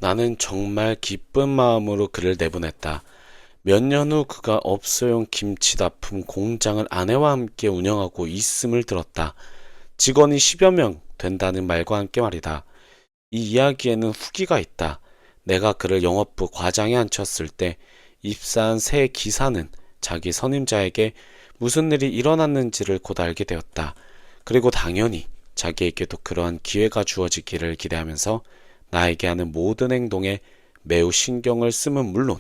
나는 정말 기쁜 마음으로 그를 내보냈다. 몇 년 후 그가 업소용 김치 납품 공장을 아내와 함께 운영하고 있음을 들었다. 직원이 10여 명 된다는 말과 함께 말이다. 이 이야기에는 후기가 있다. 내가 그를 영업부 과장에 앉혔을 때 입사한 새 기사는 자기 선임자에게 무슨 일이 일어났는지를 곧 알게 되었다. 그리고 당연히 자기에게도 그러한 기회가 주어지기를 기대하면서 나에게 하는 모든 행동에 매우 신경을 쓰면 물론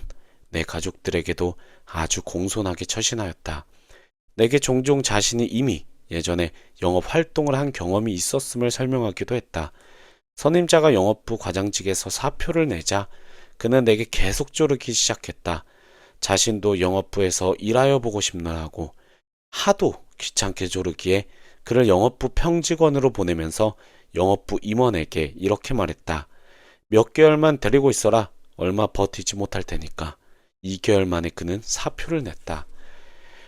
내 가족들에게도 아주 공손하게 처신하였다. 내게 종종 자신이 이미 예전에 영업 활동을 한 경험이 있었음을 설명하기도 했다. 선임자가 영업부 과장직에서 사표를 내자 그는 내게 계속 조르기 시작했다. 자신도 영업부에서 일하여 보고 싶느라고 하도 귀찮게 조르기에 그를 영업부 평직원으로 보내면서 영업부 임원에게 이렇게 말했다. 몇 개월만 데리고 있어라. 얼마 버티지 못할 테니까. 2개월 만에 그는 사표를 냈다.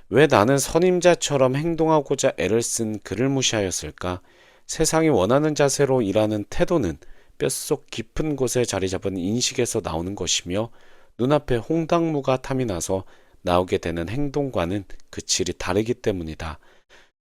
왜 나는 선임자처럼 행동하고자 애를 쓴 그를 무시하였을까? 세상이 원하는 자세로 일하는 태도는 뼛속 깊은 곳에 자리 잡은 인식에서 나오는 것이며 눈앞에 홍당무가 탐이 나서 나오게 되는 행동과는 그 질이 다르기 때문이다.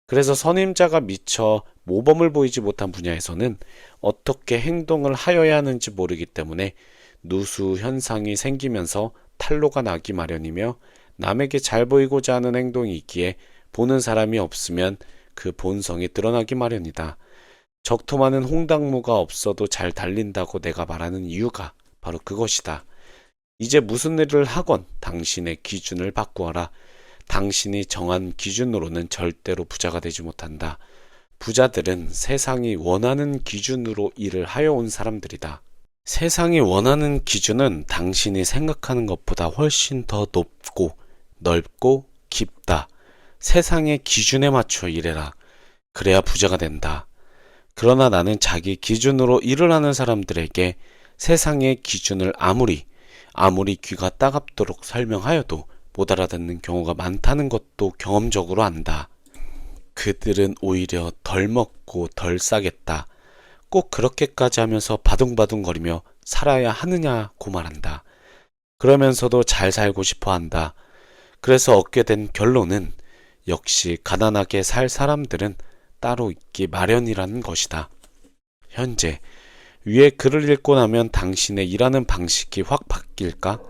그래서 선임자가 미처 모범을 보이지 못한 분야에서는 어떻게 행동을 하여야 하는지 모르기 때문에 누수 현상이 생기면서 탈로가 나기 마련이며 남에게 잘 보이고자 하는 행동이 있기에 보는 사람이 없으면 그 본성이 드러나기 마련이다. 적토 많은 홍당무가 없어도 잘 달린다고 내가 말하는 이유가 바로 그것이다. 이제 무슨 일을 하건 당신의 기준을 바꾸어라. 당신이 정한 기준으로는 절대로 부자가 되지 못한다. 부자들은 세상이 원하는 기준으로 일을 하여 온 사람들이다. 세상이 원하는 기준은 당신이 생각하는 것보다 훨씬 더 높고 넓고 깊다. 세상의 기준에 맞춰 일해라. 그래야 부자가 된다. 그러나 나는 자기 기준으로 일을 하는 사람들에게 세상의 기준을 아무리 귀가 따갑도록 설명하여도 못 알아듣는 경우가 많다는 것도 경험적으로 안다. 그들은 오히려 덜 먹고 덜 싸겠다. 꼭 그렇게까지 하면서 바둥바둥거리며 살아야 하느냐고 말한다. 그러면서도 잘 살고 싶어 한다. 그래서 얻게 된 결론은 역시 가난하게 살 사람들은 따로 있기 마련이라는 것이다. 현재 위에 글을 읽고 나면 당신의 일하는 방식이 확 바뀔까?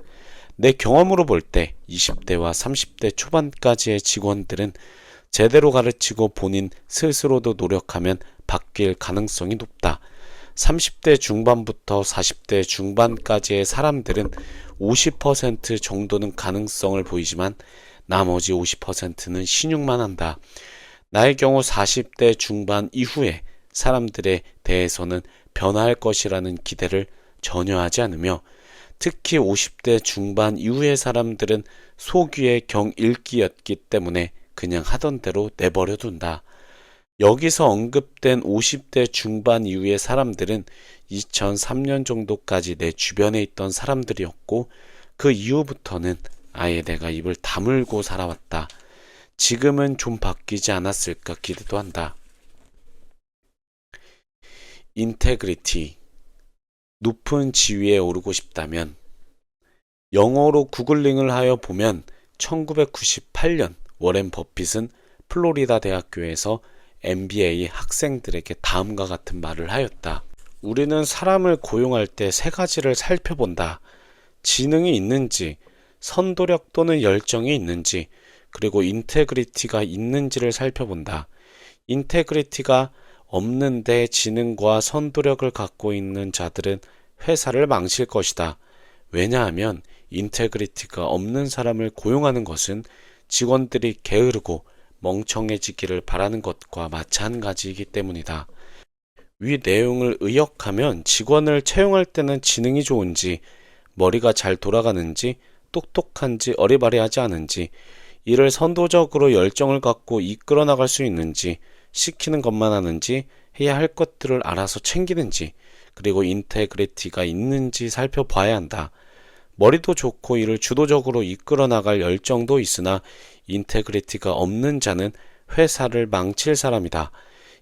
내 경험으로 볼 때 20대와 30대 초반까지의 직원들은 제대로 가르치고 본인 스스로도 노력하면 바뀔 가능성이 높다. 30대 중반부터 40대 중반까지의 사람들은 50% 정도는 가능성을 보이지만 나머지 50%는 신용만 한다. 나의 경우 40대 중반 이후에 사람들에 대해서는 변화할 것이라는 기대를 전혀 하지 않으며 특히 50대 중반 이후의 사람들은 소귀의 경읽기였기 때문에 그냥 하던 대로 내버려 둔다. 여기서 언급된 50대 중반 이후의 사람들은 2003년 정도까지 내 주변에 있던 사람들이었고 그 이후부터는 아예 내가 입을 다물고 살아왔다. 지금은 좀 바뀌지 않았을까 기대도 한다. 인테그리티. 높은 지위에 오르고 싶다면 영어로 구글링을 하여 보면 1998년 워렌 버핏은 플로리다 대학교에서 MBA 학생들에게 다음과 같은 말을 하였다. 우리는 사람을 고용할 때 세 가지를 살펴본다. 지능이 있는지, 선도력 또는 열정이 있는지, 그리고 인테그리티가 있는지를 살펴본다. 인테그리티가 없는데 지능과 선도력을 갖고 있는 자들은 회사를 망칠 것이다. 왜냐하면 인테그리티가 없는 사람을 고용하는 것은 직원들이 게으르고 멍청해지기를 바라는 것과 마찬가지이기 때문이다. 위 내용을 의역하면 직원을 채용할 때는 지능이 좋은지, 머리가 잘 돌아가는지, 똑똑한지, 어리바리하지 않은지, 이를 선도적으로 열정을 갖고 이끌어 나갈 수 있는지, 시키는 것만 하는지, 해야 할 것들을 알아서 챙기는지, 그리고 인테그리티가 있는지 살펴봐야 한다. 머리도 좋고 이를 주도적으로 이끌어 나갈 열정도 있으나 인테그리티가 없는 자는 회사를 망칠 사람이다.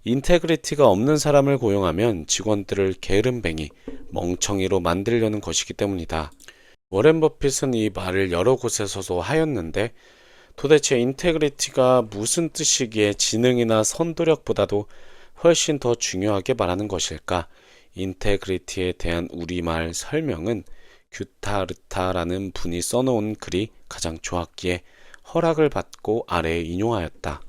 인테그리티가 없는 사람을 고용하면 직원들을 게으름뱅이, 멍청이로 만들려는 것이기 때문이다. 워렌 버핏은 이 말을 여러 곳에서도 하였는데 도대체 인테그리티가 무슨 뜻이기에 지능이나 선도력보다도 훨씬 더 중요하게 말하는 것일까? 인테그리티에 대한 우리말 설명은 규타르타라는 분이 써놓은 글이 가장 좋았기에 허락을 받고 아래에 인용하였다.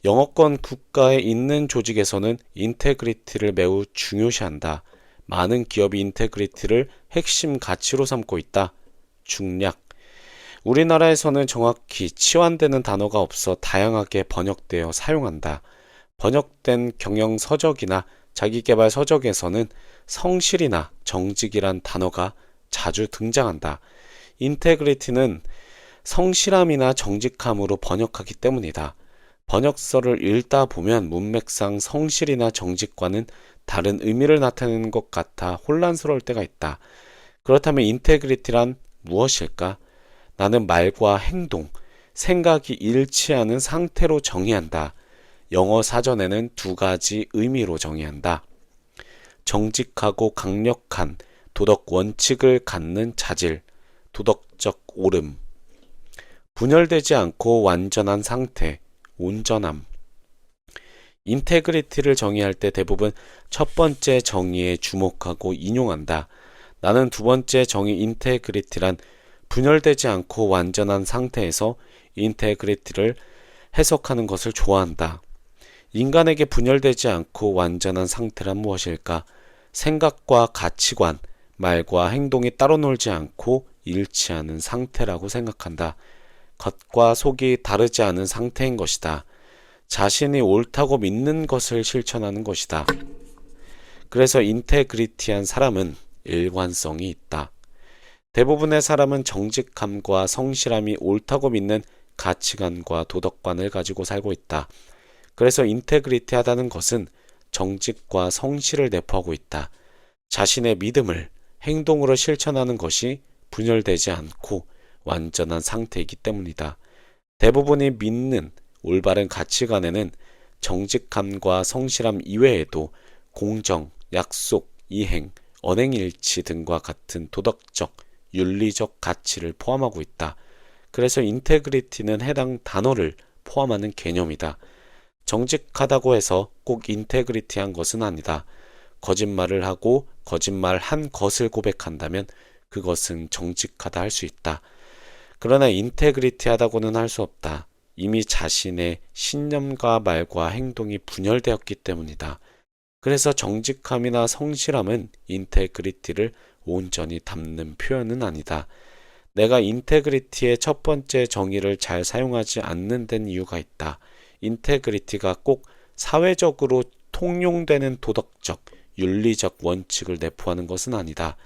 영어권 국가에 있는 조직에서는 인테그리티를 매우 중요시한다. 많은 기업이 인테그리티를 핵심 가치로 삼고 있다. 중략. 우리나라에서는 정확히 치환되는 단어가 없어 다양하게 번역되어 사용한다. 번역된 경영 서적이나 자기계발 서적에서는 성실이나 정직이란 단어가 자주 등장한다. 인테그리티는 성실함이나 정직함으로 번역하기 때문이다. 번역서를 읽다 보면 문맥상 성실이나 정직과는 다른 의미를 나타내는 것 같아 혼란스러울 때가 있다. 그렇다면 인테그리티란 무엇일까? 나는 말과 행동, 생각이 일치하는 상태로 정의한다. 영어 사전에는 두 가지 의미로 정의한다. 정직하고 강력한 도덕 원칙을 갖는 자질, 도덕적 옳음. 분열되지 않고 완전한 상태, 온전함. 인테그리티를 정의할 때 대부분 첫 번째 정의에 주목하고 인용한다. 나는 두 번째 정의 인테그리티란 분열되지 않고 완전한 상태에서 인테그리티를 해석하는 것을 좋아한다. 인간에게 분열되지 않고 완전한 상태란 무엇일까? 생각과 가치관, 말과 행동이 따로 놀지 않고 일치하는 상태라고 생각한다. 겉과 속이 다르지 않은 상태인 것이다. 자신이 옳다고 믿는 것을 실천하는 것이다. 그래서 인테그리티한 사람은 일관성이 있다. 대부분의 사람은 정직함과 성실함이 옳다고 믿는 가치관과 도덕관을 가지고 살고 있다. 그래서 인테그리티하다는 것은 정직과 성실을 내포하고 있다. 자신의 믿음을 행동으로 실천하는 것이 분열되지 않고 완전한 상태이기 때문이다. 대부분이 믿는 올바른 가치관에는 정직함과 성실함 이외에도 공정, 약속, 이행, 언행일치 등과 같은 도덕적, 윤리적 가치를 포함하고 있다. 그래서 인테그리티는 해당 단어를 포함하는 개념이다. 정직하다고 해서 꼭 인테그리티한 것은 아니다. 거짓말을 하고 거짓말한 것을 고백한다면 그것은 정직하다 할 수 있다. 그러나 인테그리티하다고는 할 수 없다. 이미 자신의 신념과 말과 행동이 분열되었기 때문이다. 그래서 정직함이나 성실함은 인테그리티를 온전히 담는 표현은 아니다. 내가 인테그리티의 첫 번째 정의를 잘 사용하지 않는 데는 이유가 있다. 인테그리티가 꼭 사회적으로 통용되는 도덕적, 윤리적 원칙을 내포하는 것은 아니다.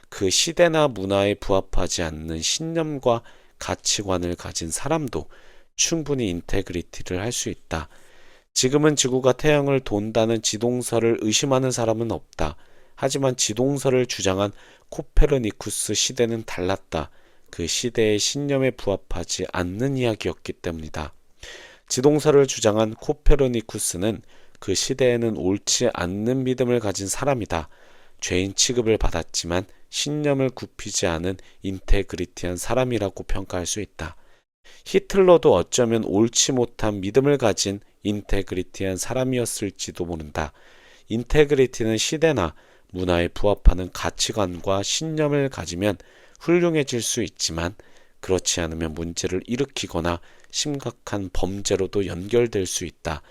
그 시대나 문화에 부합하지 않는 신념과 가치관을 가진 사람도 충분히 인테그리티를 할 수 있다. 지금은 지구가 태양을 돈다는 지동설을 의심하는 사람은 없다. 하지만 지동설을 주장한 코페르니쿠스 시대는 달랐다. 그 시대의 신념에 부합하지 않는 이야기였기 때문이다. 지동설을 주장한 코페르니쿠스는 그 시대에는 옳지 않는 믿음을 가진 사람이다. 죄인 취급을 받았지만 신념을 굽히지 않은 인테그리티한 사람이라고 평가할 수 있다. 히틀러도 어쩌면 옳지 못한 믿음을 가진 인테그리티한 사람이었을지도 모른다. 인테그리티는 시대나 문화에 부합하는 가치관과 신념을 가지면 훌륭해질 수 있지만 그렇지 않으면 문제를 일으키거나 심각한 범죄로도 연결될 수 있다.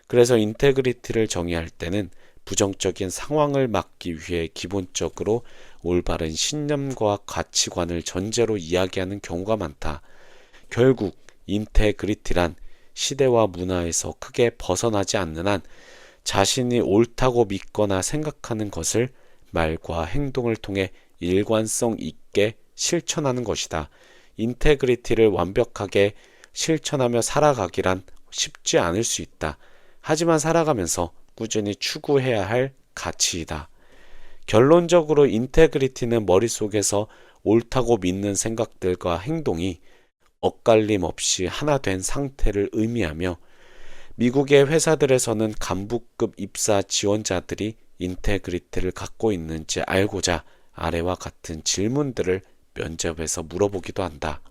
그래서 인테그리티를 정의할 때는 부정적인 상황을 막기 위해 기본적으로 올바른 신념과 가치관을 전제로 이야기하는 경우가 많다. 결국 인테그리티란 시대와 문화에서 크게 벗어나지 않는 한 자신이 옳다고 믿거나 생각하는 것을 말과 행동을 통해 일관성 있게 실천하는 것이다. 인테그리티를 완벽하게 실천하며 살아가기란 쉽지 않을 수 있다. 하지만 살아가면서 꾸준히 추구해야 할 가치이다. 결론적으로 인테그리티는 머릿속에서 옳다고 믿는 생각들과 행동이 엇갈림 없이 하나 된 상태를 의미하며 미국의 회사들에서는 간부급 입사 지원자들이 인테그리티를 갖고 있는지 알고자 아래와 같은 질문들을 면접에서 물어보기도 한다.